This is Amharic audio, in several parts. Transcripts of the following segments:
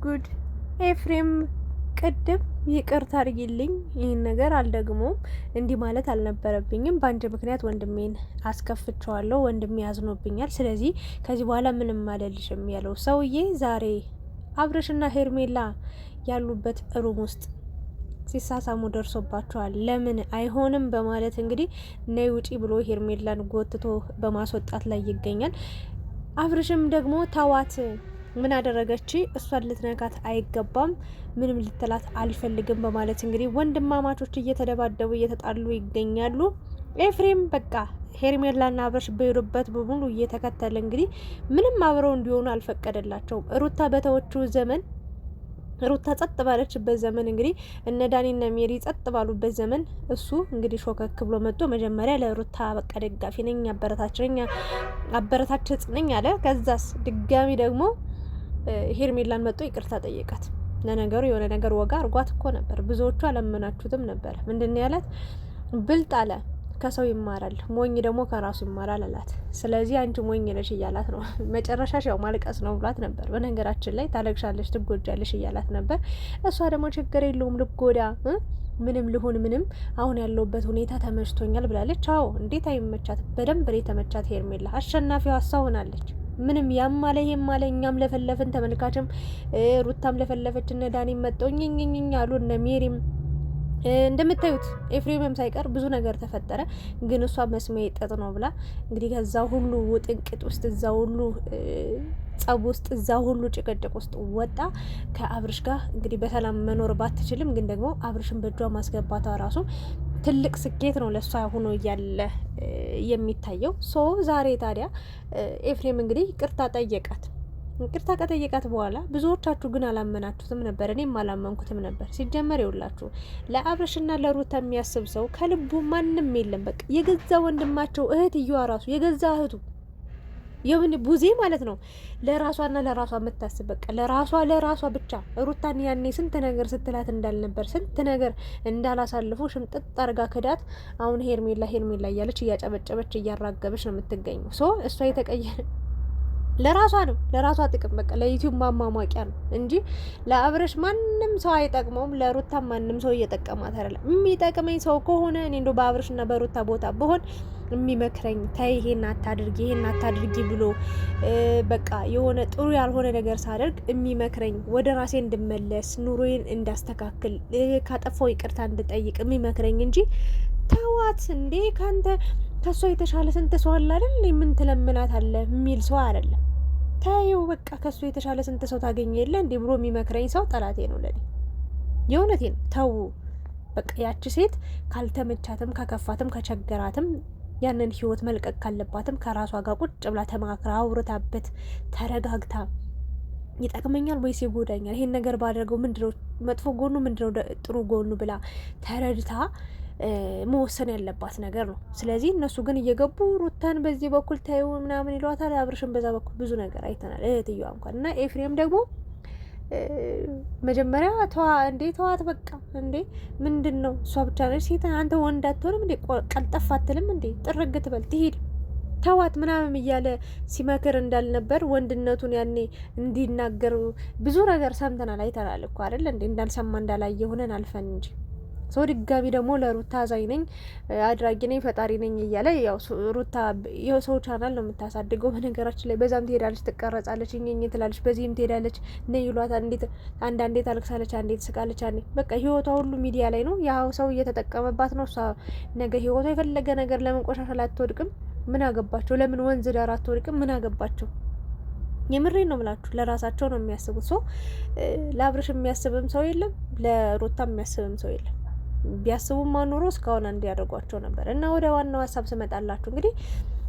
ጉድ! ኤፍሬም ቅድም ይቅርታ አድርጊልኝ፣ ይህን ነገር አልደግሞም፣ እንዲህ ማለት አልነበረብኝም። በአንድ ምክንያት ወንድሜን አስከፍቸዋለሁ፣ ወንድሜ ያዝኖብኛል። ስለዚህ ከዚህ በኋላ ምንም አልልሽም ያለው ሰውዬ ዛሬ አብርሽና ሄርሜላ ያሉበት ሩም ውስጥ ሲሳሳሙ ደርሶባቸዋል። ለምን አይሆንም በማለት እንግዲህ ነይ ውጪ ብሎ ሄርሜላን ጎትቶ በማስወጣት ላይ ይገኛል። አብርሽም ደግሞ ተዋት፣ ምን አደረገች? እሷን ልትነካት አይገባም፣ ምንም ልትላት አልፈልግም በማለት እንግዲህ ወንድማማቾች እየተደባደቡ እየተጣሉ ይገኛሉ። ኤፍሬም በቃ ሄርሜላና አብርሽ በሄዱበት በሙሉ እየተከተለ እንግዲህ ምንም አብረው እንዲሆኑ አልፈቀደላቸውም። ሩታ በተወቹ ዘመን ሩታ ጸጥ ባለችበት ዘመን እንግዲህ እነ ዳኒና ሜሪ ጸጥ ባሉበት ዘመን እሱ እንግዲህ ሾከክ ብሎ መጥቶ መጀመሪያ ለሩታ በቃ ደጋፊ ነኝ አበረታች ነኝ አለ። ከዛስ ድጋሚ ደግሞ ሄርሜላን መጥቶ ይቅርታ ጠየቃት። ለነገሩ የሆነ ነገር ወጋ አርጓት እኮ ነበር። ብዙዎቹ አላመናችሁትም ነበር። ምንድን ያላት? ብልጥ አለ ከሰው ይማራል፣ ሞኝ ደግሞ ከራሱ ይማራል አላት። ስለዚህ አንቺ ሞኝ ነሽ እያላት ነው። መጨረሻሽ ያው ማልቀስ ነው ብሏት ነበር። በነገራችን ላይ ታለቅሻለሽ፣ ትጎጃለሽ እያላት ነበር። እሷ ደግሞ ችግር የለውም ልጎዳ፣ ምንም ልሁን ምንም፣ አሁን ያለውበት ሁኔታ ተመችቶኛል ብላለች። አዎ እንዴት አይመቻት? በደንብ ነው የተመቻት። ሄርሜላ አሸናፊዋ እሷ ሆናለች። ምንም ያም ማለ ይሄም ማለ እኛም ለፈለፍን፣ ተመልካችም ሩታም ለፈለፈች፣ እነ ዳኒም መጠው ኝኝኝኝ አሉ፣ እነ ሜሪም እንደምታዩት ኤፍሬምም ሳይቀር ብዙ ነገር ተፈጠረ። ግን እሷ መስሚያ ይጠጥ ነው ብላ እንግዲህ ከዛ ሁሉ ውጥንቅጥ ውስጥ እዛ ሁሉ ጸብ ውስጥ እዛ ሁሉ ጭቅጭቅ ውስጥ ወጣ ከአብርሽ ጋር እንግዲህ በሰላም መኖር ባትችልም ግን ደግሞ አብርሽን በእጇ ማስገባቷ ራሱ ትልቅ ስኬት ነው ለሷ ሆኖ እያለ የሚታየው። ሶ ዛሬ ታዲያ ኤፍሬም እንግዲህ ይቅርታ ጠየቃት። ይቅርታ ከጠየቃት በኋላ ብዙዎቻችሁ ግን አላመናችሁትም ነበር፣ እኔም አላመንኩትም ነበር። ሲጀመር ይውላችሁ ለአብርሽና ለሩታ የሚያስብ ሰው ከልቡ ማንም የለም። በቃ የገዛ ወንድማቸው እህትየዋ ራሱ የገዛ እህቱ የምን ቡዜ ማለት ነው ለራሷና ለራሷ የምታስብ በቃ ለራሷ ብቻ። ሩታን ያኔ ስንት ነገር ስትላት እንዳልነበር ስንት ነገር እንዳላሳልፉ ሽምጥጥ አርጋ ክዳት። አሁን ሄርሜላ እያለች እያጨበጨበች እያራገበች ነው የምትገኘው። ሶ እሷ የተቀየረ ለራሷ ነው፣ ለራሷ ጥቅም በቃ ለዩቲዩብ ማማሟቂያ ነው እንጂ ለአብረሽ ማንም ሰው አይጠቅመውም። ለሩታ ማንም ሰው እየጠቀማት አይደለም። የሚጠቅመኝ ሰው ከሆነ እኔ እንደው በአብረሽና በሩታ ቦታ ብሆን የሚመክረኝ ታይ ይሄን አታድርጊ ብሎ በቃ የሆነ ጥሩ ያልሆነ ነገር ሳደርግ የሚመክረኝ ወደ ራሴ እንድመለስ ኑሮዬን እንዳስተካክል ካጠፋው ይቅርታ እንድጠይቅ የሚመክረኝ እንጂ ተዋት እንዴ ካንተ ከሷ የተሻለ ስንት ሰው አለ አይደል? ምን ትለምናት አለ የሚል ሰው አይደለም። ታየው በቃ ከሱ የተሻለ ስንት ሰው ታገኘ የለ እንዴ ብሎ የሚመክረኝ ሰው ጠላቴ ነው ለኔ። የእውነቴን ተው በቃ ያቺ ሴት ካልተመቻትም ከከፋትም ከቸገራትም ያንን ህይወት መልቀቅ ካለባትም ከራሷ ጋር ቁጭ ብላ ተማክራ አውርታበት ተረጋግታ ይጠቅመኛል ወይስ ይጎዳኛል፣ ይሄን ነገር ባደርገው ምንድነው መጥፎ ጎኑ ምንድነው ጥሩ ጎኑ ብላ ተረድታ መወሰን ያለባት ነገር ነው። ስለዚህ እነሱ ግን እየገቡ ሩታን በዚህ በኩል ታዩ ምናምን ይሏታል፣ አብርሽን በዛ በኩል ብዙ ነገር አይተናል። እህትየዋ እንኳን እና ኤፍሬም ደግሞ መጀመሪያ ተዋት በቃ እንዴ ምንድን ነው እሷ ብቻ ነች ሴት፣ አንተ ወንድ አትሆንም እንዴ? ቀልጠፍ አትልም እንዴ? ጥርግ ትበል ትሄድ ተዋት ምናምን እያለ ሲመክር እንዳልነበር ወንድነቱን ያኔ እንዲናገር ብዙ ነገር ሰምተናል አይተናል እኮ አይደል እንዴ? እንዳልሰማ እንዳላየ ሆነን አልፈን እንጂ ሰው ድጋሚ ደግሞ ለሩታ አዛኝ ነኝ አድራጊ ነኝ ፈጣሪ ነኝ እያለ ያው ሩታ የሰው ቻናል ነው የምታሳድገው። በነገራችን ላይ በዛም ትሄዳለች፣ ትቀረጻለች፣ እኝኝ ትላለች፣ በዚህም ትሄዳለች፣ ነይ ይሏታል። እንዴት አንዳንዴ ታለቅሳለች፣ አንዴ ትስቃለች፣ አንዴ በቃ ህይወቷ ሁሉ ሚዲያ ላይ ነው። ያው ሰው እየተጠቀመባት ነው። እሷ ነገ ህይወቷ የፈለገ ነገር ለምን ቆሻሻ ላይ አትወድቅም? ምን አገባቸው? ለምን ወንዝ ዳር አትወድቅም? ምን አገባቸው? የምሬን ነው ብላችሁ ለራሳቸው ነው የሚያስቡት። ሰው ለአብርሽ የሚያስብም ሰው የለም፣ ለሩታ የሚያስብም ሰው የለም። ቢያስቡም ማኖሮ እስካሁን አንድ ያደርጓቸው ነበር። እና ወደ ዋናው ሀሳብ ስመጣላችሁ እንግዲህ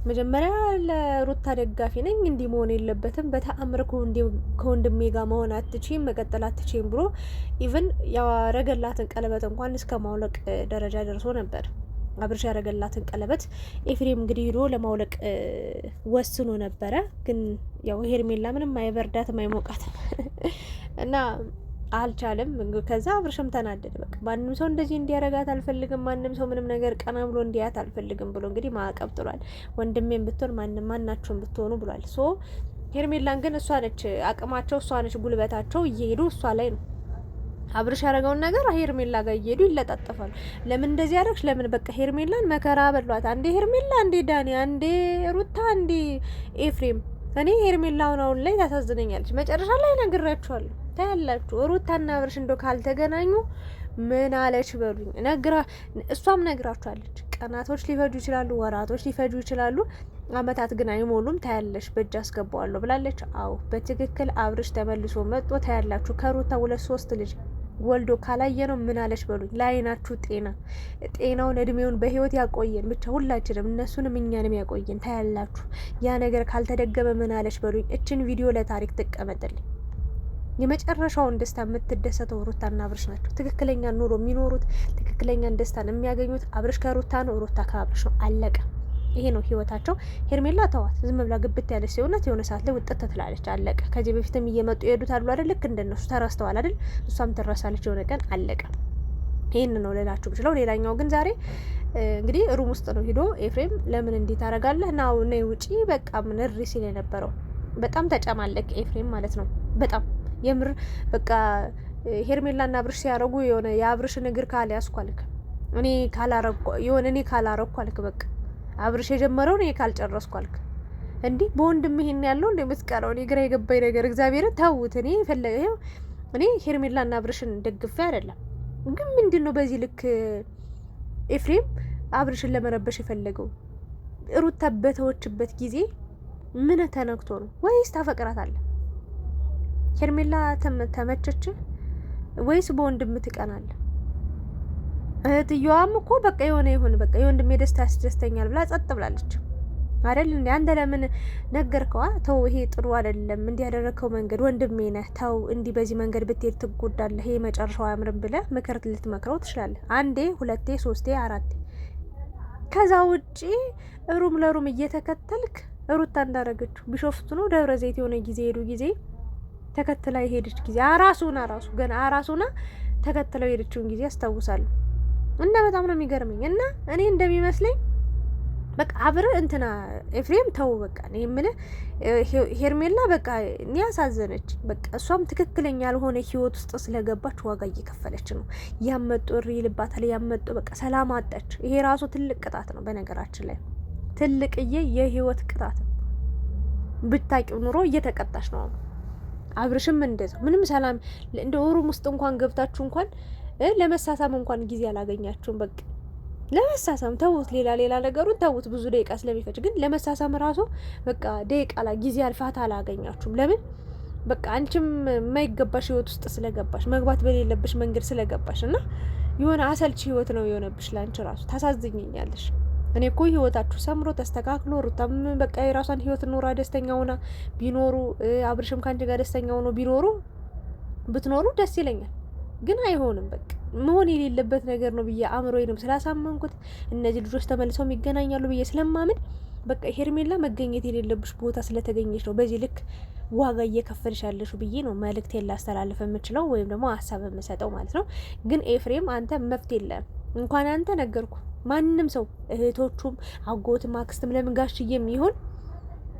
መጀመሪያ ለሩታ ደጋፊ ነኝ፣ እንዲህ መሆን የለበትም፣ በተአምር ከወንድሜ ጋር መሆን አትችይም፣ መቀጠል አትችይም ብሎ ኢቭን ያረገላትን ቀለበት እንኳን እስከ ማውለቅ ደረጃ ደርሶ ነበር። አብርሽ ያረገላትን ቀለበት ኤፍሬም እንግዲህ ሄዶ ለማውለቅ ወስኖ ነበረ። ግን ያው ሄርሜላ ምንም አይበርዳትም አይሞቃትም እና አልቻለም። ከዛ አብርሽም ተናደደ። በቃ ማንም ሰው እንደዚህ እንዲያረጋት አልፈልግም፣ ማንም ሰው ምንም ነገር ቀና ብሎ እንዲያት አልፈልግም ብሎ እንግዲህ ማዕቀብ ጥሏል። ወንድሜም ብትሆን ማናቸውም ብትሆኑ ብሏል። ሶ ሄርሜላን ግን እሷ ነች አቅማቸው፣ እሷ ነች ጉልበታቸው። እየሄዱ እሷ ላይ ነው አብርሽ ያደረገውን ነገር ሄርሜላ ጋር እየሄዱ ይለጣጠፋሉ። ለምን እንደዚህ ያደረግሽ? ለምን በቃ ሄርሜላን መከራ በሏት። አንዴ ሄርሜላ፣ አንዴ ዳኒ፣ አንዴ ሩታ፣ አንዴ ኤፍሬም። እኔ ሄርሜላውን አሁን ላይ ታሳዝነኛለች። መጨረሻ ላይ ነግራችኋለሁ፣ ታያላችሁ። ሩታና አብርሽ እንደው ካልተገናኙ ምን አለች በሉኝ። እሷም ነግራችኋለች። ቀናቶች ሊፈጁ ይችላሉ፣ ወራቶች ሊፈጁ ይችላሉ፣ አመታት ግን አይሞሉም። ታያለሽ፣ በእጅ አስገባዋለሁ ብላለች። አዎ በትክክል አብርሽ ተመልሶ መጥቶ ታያላችሁ። ከሩታ 2-3 ልጅ ወልዶ ካላየ ነው ምን አለች በሉኝ። ለአይናችሁ ጤናውን እድሜውን በህይወት ያቆየን ብቻ ሁላችንም፣ እነሱንም እኛንም ያቆየን። ታያላችሁ። ያ ነገር ካልተደገመ ምን አለች በሉኝ። እችን ቪዲዮ ለታሪክ ትቀመጥልኝ። የመጨረሻውን ደስታ የምትደሰተው ሩታና አብርሽ ናቸው። ትክክለኛ ኑሮ የሚኖሩት ትክክለኛን ደስታን የሚያገኙት አብርሽ ከሩታ ነው፣ ሩታ ከአብርሽ ነው። አለቀ። ይሄ ነው ህይወታቸው። ሄርሜላ ተዋት፣ ዝም ብላ ግብት ያለች ሲሆነት የሆነ ሰዓት ላይ ውጥት ትላለች። አለቀ። ከዚህ በፊትም እየመጡ ይሄዱት አሉ አይደል? ልክ እንደነሱ ተረስተዋል አይደል? እሷም ትረሳለች የሆነ ቀን። አለቀ። ይሄን ነው ልላችሁ ብችለው። ሌላኛው ግን ዛሬ እንግዲህ ሩም ውስጥ ነው ሄዶ ኤፍሬም ለምን እንዲህ ታደርጋለህ? ናው ነይ ውጪ በቃ ምን ሪ ሲል የነበረው በጣም ተጨማለቅ ኤፍሬም ማለት ነው። በጣም የምር በቃ ሄርሜላና አብርሽ ሲያረጉ የሆነ የአብርሽን እግር ካልያዝኩ አልክ፣ እኔ ካላረኩ አልክ፣ በቃ አብርሽ የጀመረው እኔ ካልጨረስኩ አልክ። እንዲህ በወንድም ይሄን ያለው እንደ መስቀራው እኔ ግራ የገባኝ ነገር እግዚአብሔር ተውት። እኔ ሄርሜላና አብርሽን ደግፌ አይደለም፣ ግን ምንድነው በዚህ ልክ ኤፍሬም አብርሽን ለመረበሽ የፈለገው? ሩታ በተወችበት ጊዜ ምን ተነክቶ ነው? ወይስ ታፈቅራታለህ? ሄርሜላ ተመቸች ወይስ በወንድም ትቀናለህ? እህትየዋም እኮ በቃ ይሁን በቃ የወንድሜ ደስታ ያስደስተኛል ብላ ጸጥ ብላለች አይደል? እንዴ አንተ ለምን ነገርከዋ? ተው ይሄ ጥሩ አይደለም፣ እንዲህ ያደረከው መንገድ ወንድሜ ነህ፣ ተው እንዲህ በዚህ መንገድ ብትሄድ ትጎዳለህ፣ ይሄ መጨረሻው አያምርም ብለህ ምክር ልትመክረው ትችላለህ። 1 2 3 4 ከዛ ውጪ ሩም ለሩም እየተከተልክ ሩታ እንዳረገችው ቢሾፍቱ ነው ደብረ ዘይት የሆነ ጊዜ ሄዱ ጊዜ ተከትላ የሄደች ጊዜ አራሱና ተከትለው የሄደችውን ጊዜ አስታውሳለሁ። እና በጣም ነው የሚገርመኝ። እና እኔ እንደሚመስለኝ በቃ አብረ እንትና ኤፍሬም ተው በቃ ነው የምልህ። ሄርሜላ በቃ እኔ ያሳዘነች በቃ እሷም ትክክለኛ ያልሆነ ህይወት ውስጥ ስለገባች ዋጋ እየከፈለች ነው። ያመጡ ይልባታል፣ ያመጡ በቃ ሰላም አጣች። ይሄ ራሱ ትልቅ ቅጣት ነው በነገራችን ላይ፣ ትልቅዬ የህይወት ቅጣት ነው። ብታቂው ኑሮ እየተቀጣች ነው። አብርሽም እንደዛው ምንም ሰላም እንደ ሩም ውስጥ እንኳን ገብታችሁ እንኳን ለመሳሳም እንኳን ጊዜ አላገኛችሁም። በቃ ለመሳሳም ተውት፣ ሌላ ነገሩን ተውት፣ ብዙ ደቂቃ ስለሚፈጅ። ግን ለመሳሳም ራሱ በቃ ደቂቃ ጊዜ አልፋታ አላገኛችሁም። ለምን? በቃ አንቺም የማይገባሽ ህይወት ውስጥ ስለገባሽ፣ መግባት በሌለብሽ መንገድ ስለገባሽ እና የሆነ አሰልቺ ህይወት ነው የሆነብሽ። ላንቺ ራሱ ታሳዝኝኛለሽ። እኔ እኮ ህይወታችሁ ሰምሮ ተስተካክሎ ሩታም በቃ የራሷን ህይወት ኖራ ደስተኛ ሆና ቢኖሩ አብርሽም ካንቺ ጋር ደስተኛ ሆኖ ብትኖሩ ደስ ይለኛል። ግን አይሆንም። በቃ መሆን የሌለበት ነገር ነው ብዬ አእምሮዬንም ስላሳመንኩት እነዚህ ልጆች ተመልሰው ይገናኛሉ ብዬ ስለማምን በቃ ሄርሜላ መገኘት የሌለብሽ ቦታ ስለተገኘች ነው በዚህ ልክ ዋጋ እየከፈልሽ ያለሽው ብዬ ነው መልእክቴን ላስተላልፍ የምችለው ወይም ደግሞ ሀሳብ የምሰጠው ማለት ነው። ግን ኤፍሬም አንተ መፍትሄ የለም። እንኳን አንተ ነገርኩ ማንም ሰው እህቶቹም አጎትም አክስትም ለምን ጋሽዬም ይሁን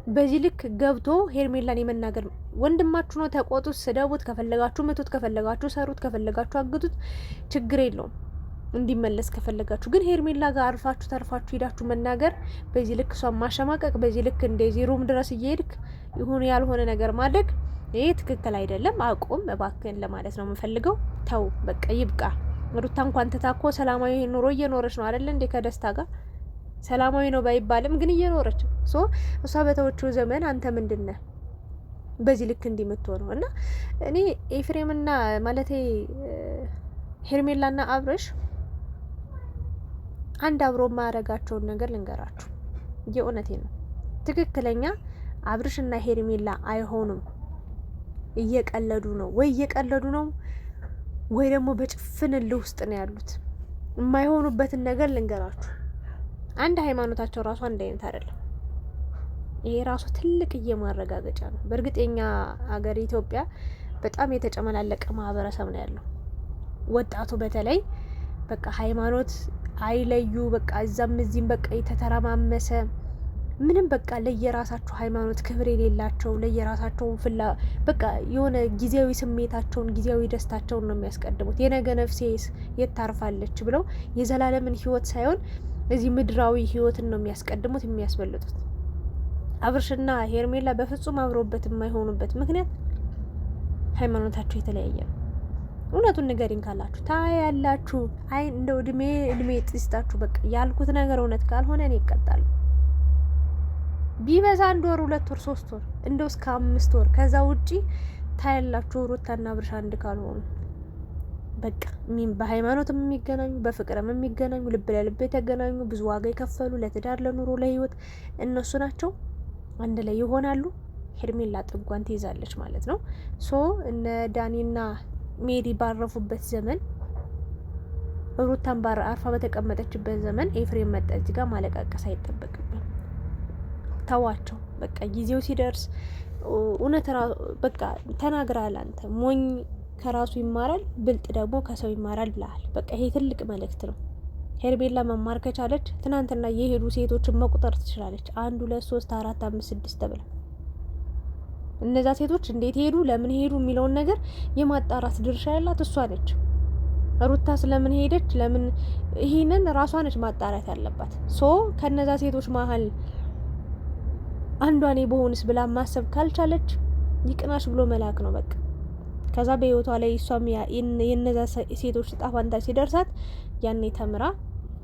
በዚህ ልክ ገብቶ ሄርሜላን የመናገር ወንድማችሁ ነው። ተቆጡት፣ ስደቡት፣ ከፈለጋችሁ ምቱት፣ ከፈለጋችሁ ሰሩት፣ ከፈለጋችሁ አግቱት፣ ችግር የለውም እንዲመለስ ከፈለጋችሁ። ግን ሄርሜላ ጋር አርፋችሁ ተርፋችሁ ሄዳችሁ መናገር፣ በዚህ ልክ እሷን ማሸማቀቅ፣ በዚህ ልክ እንደዚህ ሩም ድረስ እየሄድክ ይሁን ያልሆነ ነገር ማድረግ ይሄ ትክክል አይደለም። አቁም እባክህን ለማለት ነው የምፈልገው። ተው በቃ ይብቃ። ሩታ እንኳን ተታኮ ሰላማዊ ኑሮ እየኖረች ነው አይደል እንዴ? ከደስታ ጋር ሰላማዊ ነው ባይባልም ግን እየኖረች እሷ በተወችው ዘመን አንተ ምንድነህ በዚህ ልክ እንዲምትሆነው? እና እኔ ኤፍሬምና ማለቴ ሄርሜላና አብርሽ አንድ አብሮ ማያረጋቸውን ነገር ልንገራችሁ። የእውነቴ ነው። ትክክለኛ አብርሽና ሄርሜላ አይሆኑም። እየቀለዱ ነው ወይ ደግሞ በጭፍን እልህ ውስጥ ነው ያሉት። የማይሆኑበትን ነገር ልንገራችሁ። አንድ ሃይማኖታቸው ራሱ አንድ አይነት አይደለም። ይሄ ራሱ ትልቅ ማረጋገጫ ነው። በእርግጥ የኛ ሀገር ኢትዮጵያ በጣም የተጨመላለቀ ማህበረሰብ ነው ያለው። ወጣቱ በተለይ በቃ ሃይማኖት አይለዩ፣ በቃ እዛም እዚህም በቃ የተተረማመሰ ምንም በቃ ለየራሳቸው ሃይማኖት ክብር የሌላቸው ለየራሳቸው በቃ የሆነ ጊዜያዊ ስሜታቸውን ጊዜያዊ ደስታቸውን ነው የሚያስቀድሙት። የነገ ነፍሴስ የት ታርፋለች ብለው የዘላለምን ህይወት ሳይሆን እዚህ ምድራዊ ህይወትን ነው የሚያስቀድሙት የሚያስበልጡት። አብርሽና ሄርሜላ በፍጹም አብረውበት የማይሆኑበት ምክንያት ሃይማኖታቸው የተለያየ ነው። እውነቱን ንገሪኝ ካላችሁ ታያላችሁ። አይ እንደው እድሜ ጥስታችሁ በቃ ያልኩት ነገር እውነት ካልሆነ እኔ እቀጣለሁ። ቢበዛ 1 ወር 2 ወር 3 ወር እንደው እስከ 5 ወር ከዛ ውጪ ታያላችሁ። ሩታና አብርሽ አንድ ካልሆኑ በቃ በሃይማኖትም የሚገናኙ በፍቅርም የሚገናኙ ልብ ለልብ የተገናኙ ብዙ ዋጋ የከፈሉ ለትዳር ለኑሮ ለህይወት እነሱ ናቸው። አንድ ላይ ይሆናሉ። ሄርሜላ ጥጓን ትይዛለች ማለት ነው። ሶ እነ ዳኒና ሜሪ ባረፉበት ዘመን ሩታን አርፋ በተቀመጠችበት ዘመን ኤፍሬም መጣ እዚህ ጋር ማለቃቀስ አይጠበቅብን። ተዋቸው በቃ ጊዜው ሲደርስ እውነት በቃ ተናግራል። አንተ ሞኝ ከራሱ ይማራል፣ ብልጥ ደግሞ ከሰው ይማራል ብለሃል። በቃ ይሄ ትልቅ መልእክት ነው። ሄርሜላ መማር ከቻለች ትናንትና የሄዱ ሴቶችን መቁጠር ትችላለች። 1 2 3 4 5 6 ተብላ እነዛ ሴቶች እንዴት ሄዱ ለምን ሄዱ የሚለውን ነገር የማጣራት ድርሻ ያላት እሷ ነች። ሩታ ስለምን ሄደች ለምን ይሄንን ራሷ ነች ማጣራት ያለባት። ሶ ከነዛ ሴቶች መሀል አንዷ እኔ በሆንስ ብላ ማሰብ ካልቻለች ይቅናሽ ብሎ መላክ ነው በቃ። ከዛ በህይወቷ ላይ እሷም የነዛ ሴቶች ጣፋንታ ሲደርሳት ያኔ ተምራ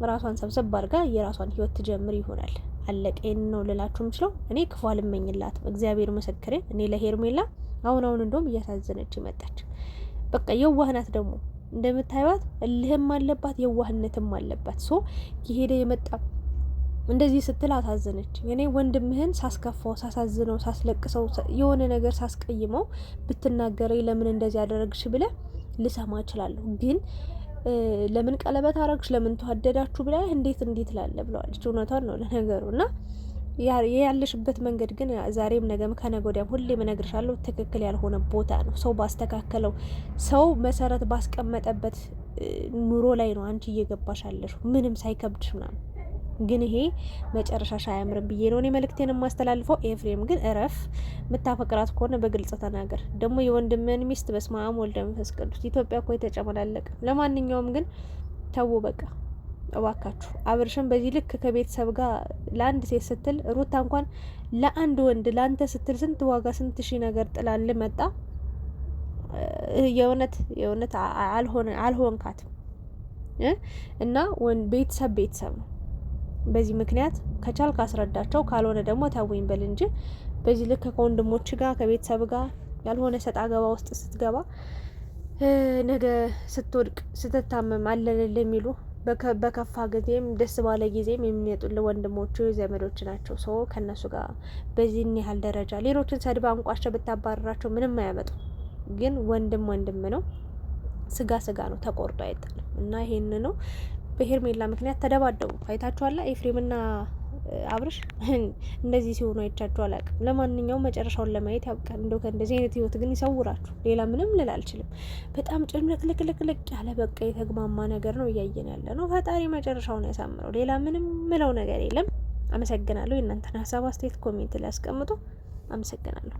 ራሷን ሰብሰብ አድርጋ የራሷን ህይወት ትጀምር ይሆናል። አለቀኝ ነው ልላችሁ የምችለው። እኔ ክፉ አልመኝላትም፣ እግዚአብሔር ምስክሬ። እኔ ለሄርሜላ አሁን እንደውም እያሳዘነች መጣች። በቃ የዋህናት ደግሞ እንደምታዩት እልህም አለባት የዋህነትም አለባት። ሶ የሄደ የመጣ እንደዚህ ስትል አሳዘነች። እኔ ወንድምህን ሳስከፋው ሳሳዝነው ሳስለቅሰው የሆነ ነገር ሳስቀይመው ብትናገረኝ ለምን እንደዚህ ያደረግሽ ብለ ልሰማ እችላለሁ። ግን ለምን ቀለበት አረግሽ ለምን ተዋደዳችሁ ብላ እንዴት ላለ ብለዋለች። እውነቷን ነው ለነገሩ። እና ያለሽበት መንገድ ግን ዛሬም ነገም ከነገ ወዲያም ሁሌም እነግርሻለሁ ትክክል ያልሆነ ቦታ ነው። ሰው ባስተካከለው ሰው መሰረት ባስቀመጠበት ኑሮ ላይ ነው አንቺ እየገባሽ ያለሽ ምንም ሳይከብድሽ ምናምን። ግን ይሄ መጨረሻሽ አያምርም ብዬ ነው እኔ መልእክቴን የማስተላልፈው። ኤፍሬም ግን እረፍ፣ የምታፈቅራት ከሆነ በግልጽ ተናገር። ደግሞ የወንድምህን ሚስት በስመ አብ ወልደ መንፈስ ቅዱስ ኢትዮጵያ እኮ የተጨመላለቀ። ለማንኛውም ግን ተው በቃ እባካችሁ። አብርሽን በዚህ ልክ ከቤተሰብ ጋር ለአንድ ሴት ስትል ሩታ እንኳን ለአንድ ወንድ ለአንተ ስትል ስንት ዋጋ ስንት ሺህ ነገር ጥላል መጣ። የእውነት አልሆንካትም እና ቤተሰብ ነው። በዚህ ምክንያት ከቻል ካስረዳቸው፣ ካልሆነ ደግሞ ተውኝ በል እንጂ በዚህ ልክ ከወንድሞች ጋር ከቤተሰብ ጋር ያልሆነ ሰጣ ገባ ውስጥ ስትገባ ነገ ስትወድቅ ስትታመም አለልል የሚሉ በከፋ ጊዜም ደስ ባለ ጊዜም የሚመጡልህ ወንድሞቹ ዘመዶች ናቸው። ሰው ከነሱ ጋር በዚህን ያህል ደረጃ ሌሎችን ሰድባ አንቋሸ ብታባረራቸው ምንም አያመጡ። ግን ወንድም ነው፣ ስጋ ነው፣ ተቆርጦ አይጣልም። እና ይሄን ነው በሄርሜላ ምክንያት ተደባደቡ። አይታችኋላ ኤፍሬምና አብርሽ እንደዚህ ሲሆኑ አይቻችሁ አላውቅም። ለማንኛውም መጨረሻውን ለማየት ያብቃን። እንደው ከእንደዚህ አይነት ህይወት ግን ይሰውራችሁ። ሌላ ምንም ልል አልችልም። በጣም ጭንቅልቅልቅልቅ ያለ በቃ የተግማማ ነገር ነው እያየን ያለ ነው። ፈጣሪ መጨረሻውን ያሳምረው። ሌላ ምንም ምለው ነገር የለም። አመሰግናለሁ። የእናንተን ሀሳብ አስተያየት ኮሜንት ላይ አስቀምጡ። አመሰግናለሁ።